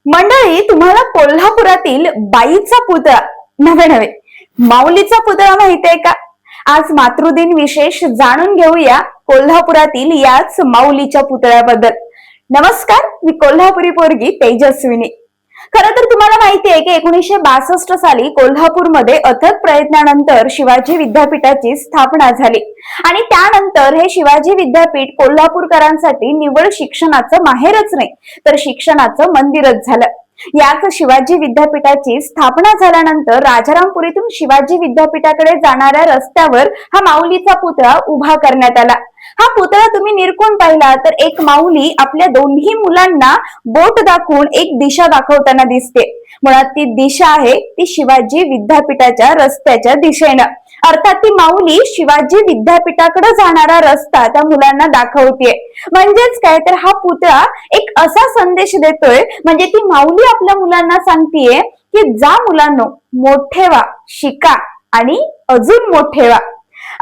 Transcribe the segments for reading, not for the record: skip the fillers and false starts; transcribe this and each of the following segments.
मंडळी, तुम्हाला कोल्हापुरातील बाईचा पुतळा नवे माऊलीचा पुतळा माहितीये का? आज मातृदिन विशेष जाणून घेऊया कोल्हापुरातील याच माऊलीच्या पुतळ्याबद्दल. नमस्कार, मी कोल्हापुरी पोरगी तेजस्विनी. खरं तर तुम्हाला माहिती आहे की 1962 साली कोल्हापूरमध्ये अथक प्रयत्नानंतर शिवाजी विद्यापीठाची स्थापना झाली आणि त्यानंतर हे शिवाजी विद्यापीठ कोल्हापूरकरांसाठी निवड शिक्षणाचं माहेरच नाही तर शिक्षणाचं मंदिरच झालं. याच शिवाजी विद्यापीठाची स्थापना झाल्यानंतर राजारामपुरीतून शिवाजी विद्यापीठाकडे जाणाऱ्या रस्त्यावर हा माऊलीचा पुतळा उभा करण्यात आला. हा पुतळा तुम्ही निरखून पाहिला तर एक माऊली आपल्या दोन्ही मुलांना बोट दाखवून एक दिशा दाखवताना दिसते. मुळात ती दिशा आहे ती शिवाजी विद्यापीठाच्या रस्त्याच्या दिशेनं. अर्थात ती माऊली शिवाजी विद्यापीठाकडे जाणारा रस्ता त्या मुलांना दाखवते. म्हणजेच काय तर हा पुतळा एक असा संदेश देतोय, म्हणजे ती माऊली आपल्या मुलांना सांगतेय की जा मुलांनो, मोठे व्हा, शिका आणि अजून मोठे व्हा.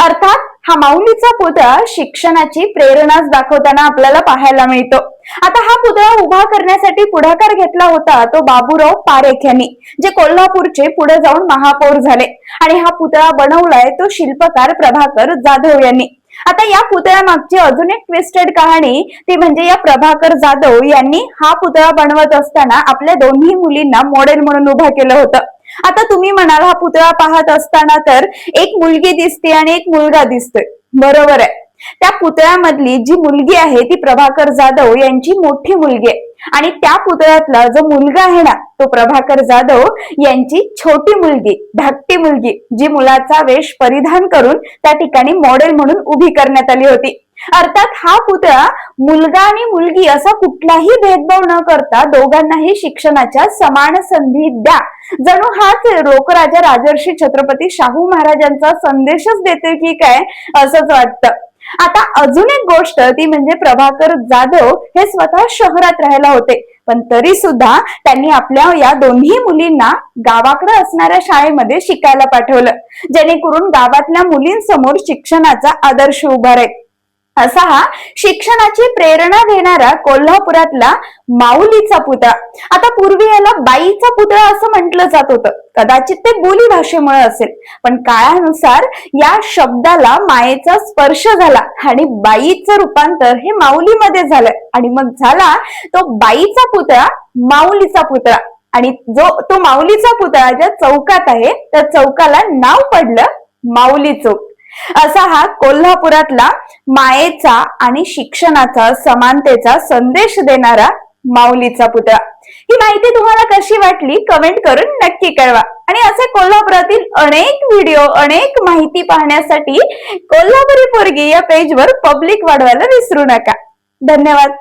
अर्थात हा माऊलीचा पुतळा शिक्षणाची प्रेरणाच दाखवताना आपल्याला पाहायला मिळतो. आता हा पुतळा उभा करण्यासाठी पुढाकार घेतला होता तो बाबूराव पारेख यांनी, जे कोल्हापूरचे पुढे जाऊन महापौर झाले. आणि हा पुतळा बनवलाय तो शिल्पकार प्रभाकर जाधव यांनी. आता या पुतळ्या मागची अजून एक ट्विस्टेड कहाणी ती म्हणजे या प्रभाकर जाधव यांनी हा पुतळा बनवत असताना आपल्या दोन्ही मुलींना मॉडेल म्हणून उभा केलं होतं. आता तुम्ही म्हणाल हा पुतळा पाहत असताना तर एक मुलगी दिसते आणि एक मुलगा दिसतोय. बरोबर आहे. त्या पुतळ्यामधली जी मुलगी आहे ती प्रभाकर जाधव यांची मोठी मुलगी आहे आणि त्या पुतळ्यातला जो मुलगा आहे ना तो प्रभाकर जाधव यांची छोटी मुलगी, धाकटी मुलगी, जी मुलाचा वेश परिधान करून त्या ठिकाणी मॉडेल म्हणून उभी करण्यात आली होती. अर्थात हा पुतळा मुलगा आणि मुलगी असा कुठलाही भेदभाव न करता दोघांनाही शिक्षणाच्या समान संधी द्या, जणू हाच लोकराजा राजर्षी छत्रपती शाहू महाराजांचा संदेशच देते की काय असंच वाटतं. आता अजून एक गोष्ट ती म्हणजे प्रभाकर जाधव हे स्वतः शहरात राहायला होते, पण तरी सुद्धा त्यांनी आपल्या या दोन्ही मुलींना गावाकडे असणाऱ्या शाळेमध्ये शिकायला पाठवलं, जेणेकरून गावातल्या मुलींसमोर शिक्षणाचा आदर्श उभा राहील. असा हा शिक्षणाची प्रेरणा देणारा कोल्हापुरातला माऊलीचा पुतळा. आता पूर्वी याला बाईचा पुतळा असं म्हटलं जात होतं. कदाचित ते बोली भाषेमुळे असेल, पण काळानुसार या शब्दाला मायेचा स्पर्श झाला आणि बाईचं रूपांतर हे माऊलीमध्ये झालं आणि मग झाला तो बाईचा पुतळा माऊलीचा पुतळा. आणि तो माऊलीचा पुतळा ज्या चौकात आहे त्या चौकाला नाव पडलं माऊली चौक. असा हा कोल्हापुरातला मायेचा आणि शिक्षणाचा समानतेचा संदेश देणारा माऊलीचा पुतळा. ही माहिती तुम्हाला कशी वाटली कमेंट करून नक्की कळवा. आणि असे कोल्हापुरातील अनेक व्हिडिओ, अनेक माहिती पाहण्यासाठी कोल्हापुरी पोरगी या पेजवर पब्लिक वाढवायला विसरू नका. धन्यवाद.